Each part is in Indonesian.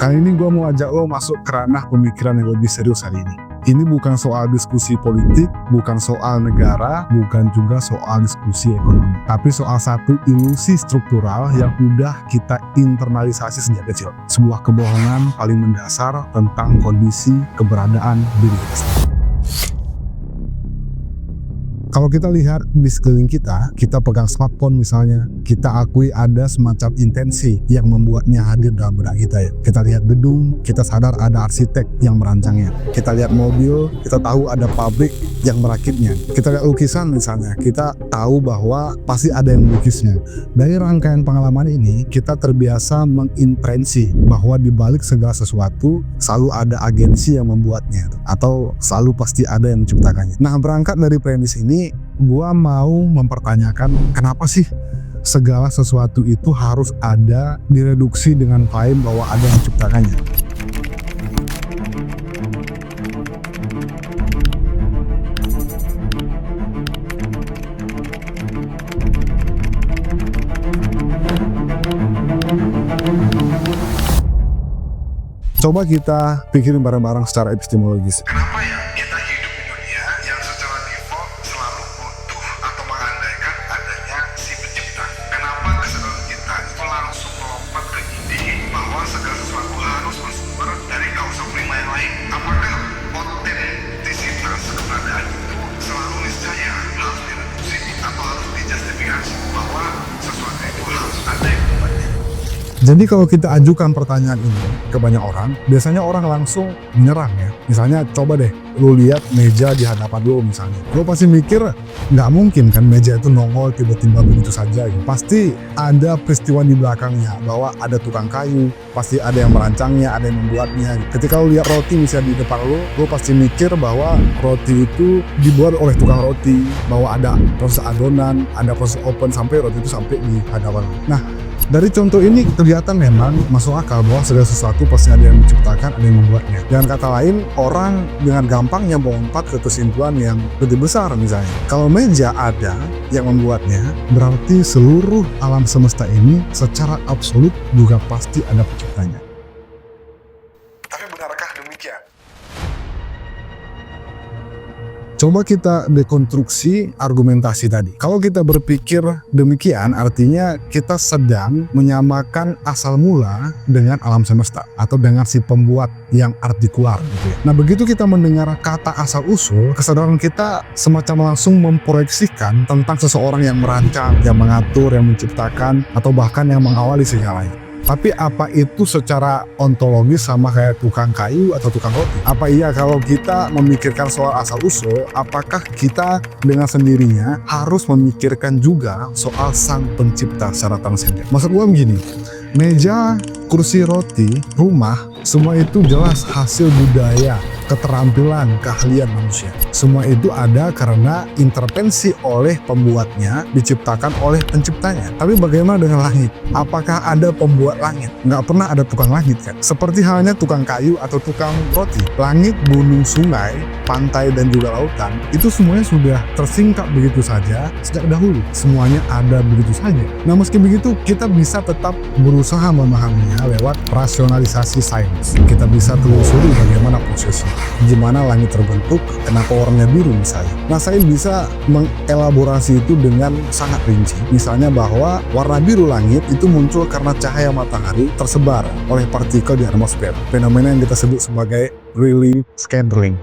Kali ini gue mau ajak lo masuk ke ranah pemikiran yang lebih serius hari ini. Ini bukan soal diskusi politik, bukan soal negara, bukan juga soal diskusi ekonomi. Tapi soal satu ilusi struktural yang udah kita internalisasi sejak kecil. Sebuah kebohongan paling mendasar tentang kondisi keberadaan diri kita sendiri. Kalau kita lihat di sekeliling kita pegang smartphone misalnya, kita akui ada semacam intensi yang membuatnya hadir dalam benak kita ya. Kita lihat gedung, kita sadar ada arsitek yang merancangnya. Kita lihat mobil, kita tahu ada pabrik yang merakitnya. Kita lihat lukisan misalnya, kita tahu bahwa pasti ada yang melukisnya. Dari rangkaian pengalaman ini, kita terbiasa mengintervensi bahwa di balik segala sesuatu selalu ada agensi yang membuatnya, atau selalu pasti ada yang menciptakannya. Nah, berangkat dari premis ini, gua mau mempertanyakan kenapa sih segala sesuatu itu harus ada direduksi dengan klaim bahwa ada yang menciptakannya. Coba kita pikirin bareng-barang secara epistemologis. Kenapa ya kita hidup di dunia yang secara default selalu butuh atau mengandaikan adanya si pencipta? Kenapa kesadaran kita itu langsung melompat ke ide bahwa segala sesuatu harus bersumber dari kausa prima yang lain? Apakah otentisitas keberadaan itu selalu niscaya harus direduksi atau harus dijustifikasi bahwa sesuatu itu harus ada yang membuatnya? Jadi kalau kita ajukan pertanyaan ini ke banyak orang, biasanya orang langsung menyerang ya. Misalnya coba deh, lu lihat meja di hadapan lu misalnya. Lu pasti mikir, nggak mungkin kan meja itu nongol tiba-tiba begitu saja. Gitu. Pasti ada peristiwa di belakangnya, bahwa ada tukang kayu, pasti ada yang merancangnya, ada yang membuatnya. Ketika lu lihat roti misalnya di depan lu pasti mikir bahwa roti itu dibuat oleh tukang roti, bahwa ada proses adonan, ada proses open sampai roti itu sampai di hadapan lu. Nah, dari contoh ini kelihatan memang masuk akal bahwa segala sesuatu pasti ada yang menciptakan, ada yang membuatnya. Dengan kata lain, orang dengan gampangnya melompat ke kesimpulan yang lebih besar misalnya. Kalau meja ada yang membuatnya, berarti seluruh alam semesta ini secara absolut juga pasti ada penciptanya. Tapi benarkah demikian? Coba kita dekonstruksi argumentasi tadi. Kalau kita berpikir demikian, artinya kita sedang menyamakan asal mula dengan alam semesta atau dengan si pembuat yang artikular gitu ya. Nah, begitu kita mendengar kata asal usul, kesadaran kita semacam langsung memproyeksikan tentang seseorang yang merancang, yang mengatur, yang menciptakan, atau bahkan yang mengawali segalanya. Tapi apa itu secara ontologis sama kayak tukang kayu atau tukang roti? Apa iya kalau kita memikirkan soal asal-usul, apakah kita dengan sendirinya harus memikirkan juga soal sang pencipta secara transenden? Maksud gue begini, meja, kursi roti, rumah, semua itu jelas hasil budaya, keterampilan, keahlian manusia. Semua itu ada karena intervensi oleh pembuatnya, diciptakan oleh penciptanya. Tapi bagaimana dengan langit? Apakah ada pembuat langit? Nggak pernah ada tukang langit kan? Seperti halnya tukang kayu atau tukang roti. Langit, gunung, sungai, pantai, dan juga lautan, itu semuanya sudah tersingkap begitu saja sejak dahulu. Semuanya ada begitu saja. Nah, meski begitu, kita bisa tetap berusaha memahaminya lewat rasionalisasi sains. Kita bisa telusuri bagaimana prosesnya. Gimana langit terbentuk, kenapa warnanya biru misalnya. Nah, saya bisa mengelaborasi itu dengan sangat rinci. Misalnya bahwa warna biru langit itu muncul karena cahaya matahari tersebar oleh partikel di atmosfer. Fenomena yang kita sebut sebagai relief scattering.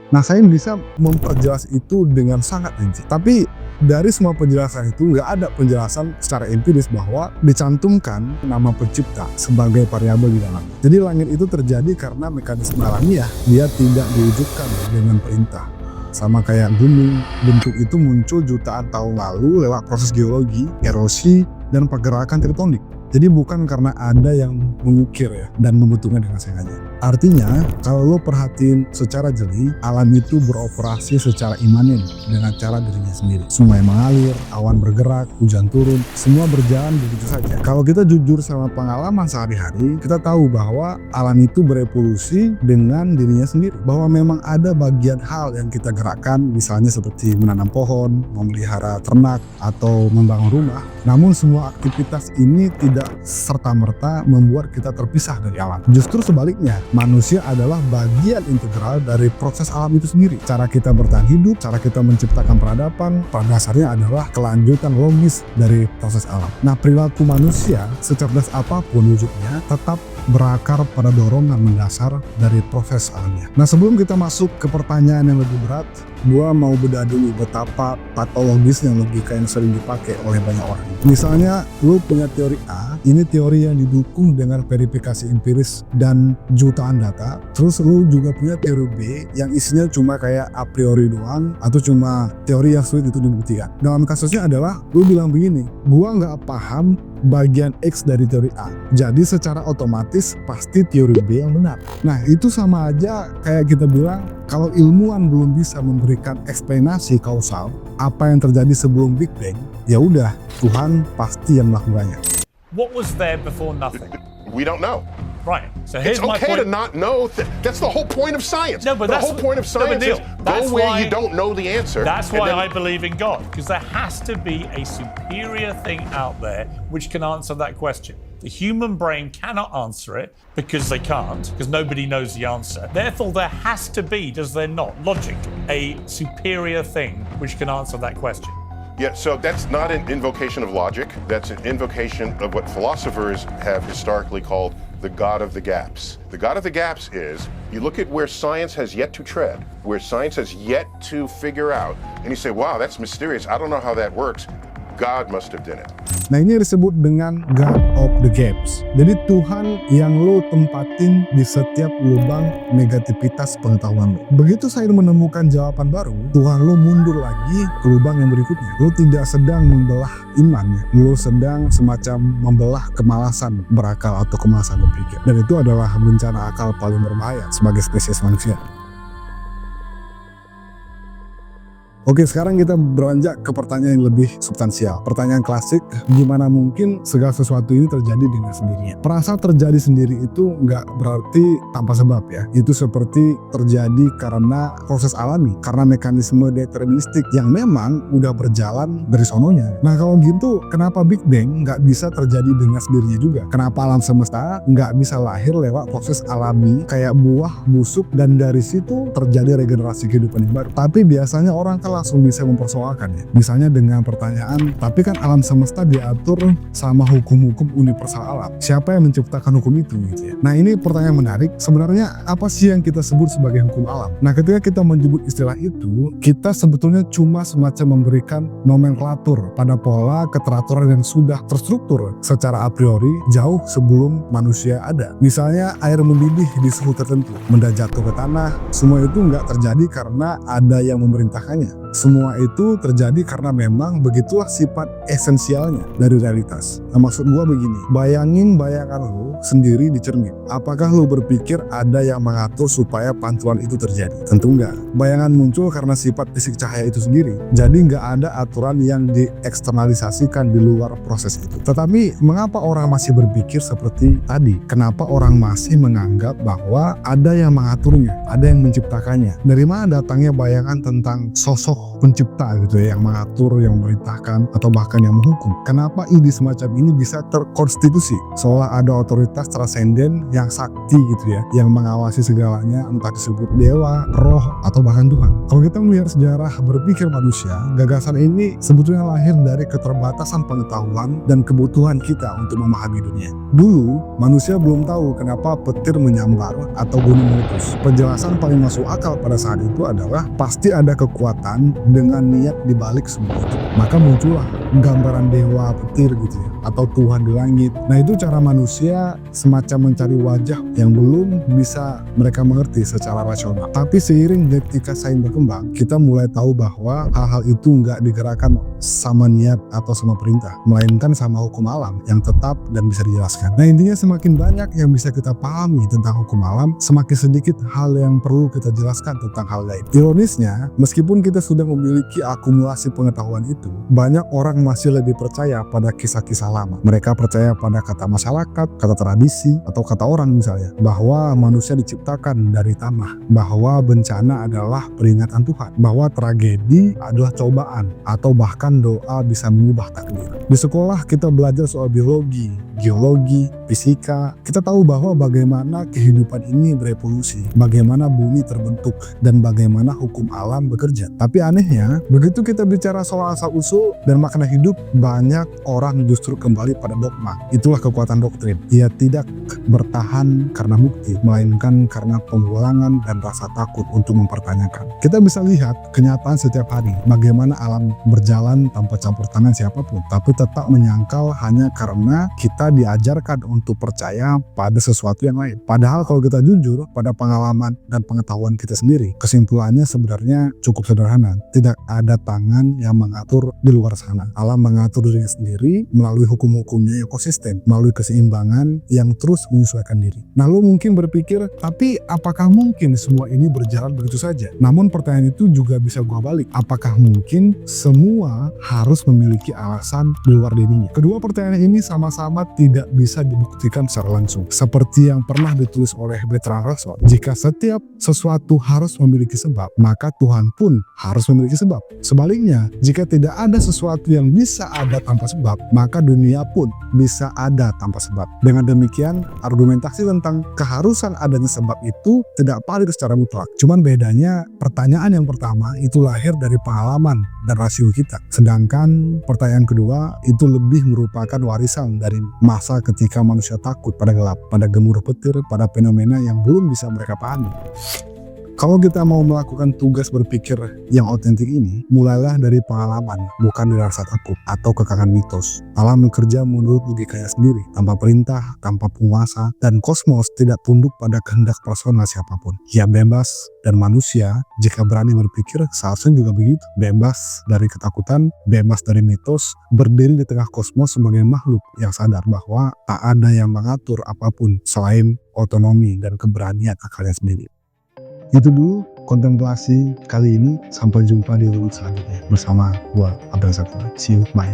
Nah, saya bisa memperjelas itu dengan sangat rinci. Tapi dari semua penjelasan itu nggak ada penjelasan secara empiris bahwa dicantumkan nama pencipta sebagai variabel di dalamnya. Jadi langit itu terjadi karena mekanisme alamiah, dia tidak diwujudkan dengan perintah. Sama kayak gunung, bentuk itu muncul jutaan tahun lalu lewat proses geologi, erosi, dan pergerakan tektonik. Jadi bukan karena ada yang mengukir ya dan membentuknya dengan sengaja. Artinya kalau lo perhatiin secara jeli, alam itu beroperasi secara imanen dengan cara dirinya sendiri. Sungai mengalir, awan bergerak, hujan turun, semua berjalan begitu saja. Kalau kita jujur sama pengalaman sehari-hari, kita tahu bahwa alam itu berevolusi dengan dirinya sendiri. Bahwa memang ada bagian hal yang kita gerakkan, misalnya seperti menanam pohon, memelihara ternak, atau membangun rumah. Namun semua aktivitas ini tidak serta-merta membuat kita terpisah dari alam. Justru sebaliknya, manusia adalah bagian integral dari proses alam itu sendiri. Cara kita bertahan hidup, cara kita menciptakan peradaban, pada dasarnya adalah kelanjutan logis dari proses alam. Nah, perilaku manusia, secerdas apapun wujudnya, tetap berakar pada dorongan mendasar dari proses alamnya. Nah, sebelum kita masuk ke pertanyaan yang lebih berat, gua mau bedah dulu betapa patologisnya logika yang sering dipakai oleh banyak orang. Misalnya, lu punya teori A, ini teori yang didukung dengan verifikasi empiris dan jutaan data. Terus lu juga punya teori B yang isinya cuma kayak a priori doang atau cuma teori yang sulit itu dibuktikan. Dalam kasusnya adalah lu bilang begini, gua nggak paham bagian X dari teori A, jadi secara otomatis pasti teori B yang benar. Nah, itu sama aja kayak kita bilang kalau ilmuwan belum bisa memberikan eksplanasi kausal apa yang terjadi sebelum Big Bang, ya udah Tuhan pasti yang melakukannya. What was there before nothing? We don't know. Right. So It's here's my okay to point. not know. That's the whole point of science. No, but the that's- whole point of no, but science Neil, is that's go where why- you don't know the answer. That's and why then- I believe in God, because there has to be a superior thing out there which can answer that question. The human brain cannot answer it because they can't, because nobody knows the answer. Therefore, there has to be, does there not, logic, a superior thing which can answer that question. Yeah, so that's not an invocation of logic. That's an invocation of what philosophers have historically called the God of the gaps. The God of the gaps is you look at where science has yet to tread, where science has yet to figure out, and you say, wow, that's mysterious. I don't know how that works. God must have done it. Nah, ini disebut dengan God of the Gaps. Jadi Tuhan yang lo tempatin di setiap lubang negativitas pengetahuan lo. Begitu saya menemukan jawaban baru, Tuhan lo mundur lagi ke lubang yang berikutnya. Lo tidak sedang membelah iman, lo sedang semacam membelah kemalasan berakal atau kemalasan berpikir. Dan itu adalah bencana akal paling berbahaya sebagai spesies manusia. Oke, sekarang kita beranjak ke pertanyaan yang lebih substansial. Pertanyaan klasik, gimana mungkin segala sesuatu ini terjadi dengan sendirinya? Perasa terjadi sendiri itu nggak berarti tanpa sebab ya. Itu seperti terjadi karena proses alami, karena mekanisme deterministik yang memang udah berjalan dari sononya. Nah, kalau gitu, kenapa Big Bang nggak bisa terjadi dengan sendirinya juga? Kenapa alam semesta nggak bisa lahir lewat proses alami kayak buah, busuk, dan dari situ terjadi regenerasi kehidupan yang baru? Tapi biasanya orang kan langsung bisa mempersoalkan ya. Misalnya dengan pertanyaan, tapi kan alam semesta diatur sama hukum-hukum universal alam. Siapa yang menciptakan hukum itu gitu ya? Nah, ini pertanyaan menarik. Sebenarnya apa sih yang kita sebut sebagai hukum alam? Nah, ketika kita menyebut istilah itu, kita sebetulnya cuma semacam memberikan nomenklatur pada pola keteraturan yang sudah terstruktur secara a priori jauh sebelum manusia ada. Misalnya air mendidih di suhu tertentu, benda jatuh ke tanah, semua itu nggak terjadi karena ada yang memerintahkannya. Semua itu terjadi karena memang begitulah sifat esensialnya dari realitas. Nah, maksud gua begini, bayangin bayangan lo sendiri di cermin. Apakah lo berpikir ada yang mengatur supaya pantulan itu terjadi? Tentu enggak. Bayangan muncul karena sifat fisik cahaya itu sendiri. Jadi nggak ada aturan yang dieksternalisasikan di luar proses itu. Tetapi mengapa orang masih berpikir seperti tadi? Kenapa orang masih menganggap bahwa ada yang mengaturnya, ada yang menciptakannya? Dari mana datangnya bayangan tentang sosok pencipta gitu ya, yang mengatur, yang memerintahkan, atau bahkan yang menghukum? Kenapa ide semacam ini bisa terkonstitusi seolah ada otoritas transenden yang sakti gitu ya, yang mengawasi segalanya, entah disebut dewa, roh, atau bahkan Tuhan? Kalau kita melihat sejarah berpikir manusia, gagasan ini sebetulnya lahir dari keterbatasan pengetahuan dan kebutuhan kita untuk memahami dunia. Dulu manusia belum tahu kenapa petir menyambar atau gunung meletus. Penjelasan paling masuk akal pada saat itu adalah pasti ada kekuatan dengan niat dibalik semua itu. Maka muncullah gambaran dewa petir gitu ya, atau Tuhan di langit. Nah itu cara manusia semacam mencari wajah yang belum bisa mereka mengerti secara rasional. Tapi seiring ketika sains berkembang, kita mulai tahu bahwa hal-hal itu nggak digerakkan sama niat atau sama perintah, melainkan sama hukum alam yang tetap dan bisa dijelaskan. Nah intinya semakin banyak yang bisa kita pahami tentang hukum alam, semakin sedikit hal yang perlu kita jelaskan tentang hal lain. Ironisnya, meskipun kita sudah memiliki akumulasi pengetahuan itu, banyak orang masih lebih percaya pada kisah-kisah lama. Mereka percaya pada kata masyarakat, kata tradisi, atau kata orang misalnya, bahwa manusia diciptakan dari tanah, bahwa bencana adalah peringatan Tuhan, bahwa tragedi adalah cobaan, atau bahkan doa bisa mengubah takdir. Di sekolah kita belajar soal biologi, geologi, fisika. Kita tahu bahwa bagaimana kehidupan ini berevolusi, bagaimana bumi terbentuk, dan bagaimana hukum alam bekerja. Tapi anehnya, begitu kita bicara soal asal-usul dan makna hidup, banyak orang justru kembali pada dogma. Itulah kekuatan doktrin. Ia tidak bertahan karena bukti, melainkan karena pengulangan dan rasa takut untuk mempertanyakan. Kita bisa lihat kenyataan setiap hari, bagaimana alam berjalan tanpa campur tangan siapapun, tapi tetap menyangkal hanya karena kita diajarkan untuk percaya pada sesuatu yang lain. Padahal kalau kita jujur pada pengalaman dan pengetahuan kita sendiri, kesimpulannya sebenarnya cukup sederhana. Tidak ada tangan yang mengatur di luar sana. Alam mengatur dirinya sendiri melalui hukum-hukumnya yang konsisten, melalui keseimbangan yang terus menyesuaikan diri. Nah, lu mungkin berpikir, tapi apakah mungkin semua ini berjalan begitu saja? Namun pertanyaan itu juga bisa gua balik. Apakah mungkin semua harus memiliki alasan di luar dirinya? Kedua pertanyaan ini sama-sama tidak bisa dibuktikan secara langsung. Seperti yang pernah ditulis oleh Bertrand Russell, jika setiap sesuatu harus memiliki sebab, maka Tuhan pun harus memiliki sebab. Sebaliknya, jika tidak ada sesuatu yang bisa ada tanpa sebab, maka dunia pun bisa ada tanpa sebab. Dengan demikian, argumentasi tentang keharusan adanya sebab itu tidak valid secara mutlak. Cuman bedanya, pertanyaan yang pertama itu lahir dari pengalaman dan rasio kita. Sedangkan pertanyaan kedua itu lebih merupakan warisan dari masa ketika manusia takut pada gelap, pada gemuruh petir, pada fenomena yang belum bisa mereka pahami. Kalau kita mau melakukan tugas berpikir yang otentik ini, mulailah dari pengalaman, bukan dari rasa takut atau kekangan mitos. Alam bekerja menurut logikanya sendiri, tanpa perintah, tanpa penguasa, dan kosmos tidak tunduk pada kehendak personal siapapun. Ia bebas, dan manusia, jika berani berpikir, seharusnya juga begitu. Bebas dari ketakutan, bebas dari mitos, berdiri di tengah kosmos sebagai makhluk yang sadar bahwa tak ada yang mengatur apapun selain otonomi dan keberanian akalnya sendiri. Itu dulu kontemplasi kali ini. Sampai jumpa di rubrik selanjutnya bersama gua Abel Zakura. See you, bye.